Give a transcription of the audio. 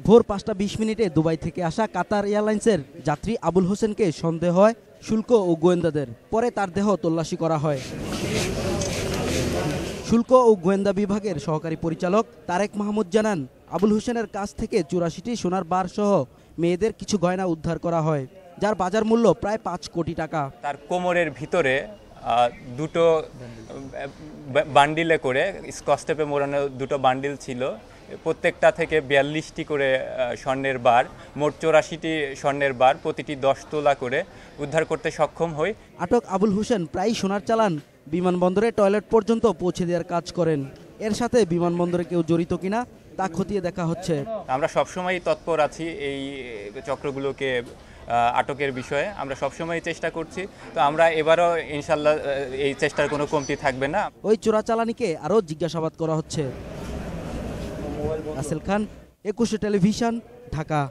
ভোর 5:20 দুবাই থেকে আসা কাতার এয়ারলাইন্সের যাত্রী আবুল হোসেনকে সন্দেহ হয় শুল্ক ও গোয়েন্দাদের। পরে তার দেহ তল্লাশি করা হয়। শুল্ক ও গোয়েন্দা বিভাগের সহকারী পরিচালক তারেক মাহমুদ জানান, আবুল হোসেনের কাছ থেকে 84টি সোনার বার সহ মেয়েদের কিছু গয়না উদ্ধার করা হয়, যার বাজার মূল্য প্রায় 5 কোটি টাকা। তার কোমরের ভিতরে দুটো বান্ডিলে করে স্কচ টেপে মোড়ানো দুটো বান্ডিল ছিল। প্রত্যেকটা থেকে 42টি করে স্বর্ণের বার, মোট 84টি স্বর্ণের বার, প্রতিটি 10 তোলা করে উদ্ধার করতে সক্ষম হই। আটক আবুল হোসেন প্রায়ই সোনার চালান বিমানবন্দরে টয়লেট পর্যন্ত পৌঁছে দেওয়ার কাজ করেন। এর সাথে বিমানবন্দরে কেউ জড়িত কিনা তা খতিয়ে দেখা হচ্ছে। আমরা সবসময় তৎপর আছি এই চক্রগুলোকে আটকের বিষয়ে। আমরা সবসময় চেষ্টা করছি। তো আমরা এবারও ইনশাল্লাহ এই চেষ্টার কোনো কমতি থাকবে না। ওই চোরাচালানিকে আরও জিজ্ঞাসাবাদ করা হচ্ছে। রাসেল খান, 21 টেলিভিশন, ঢাকা।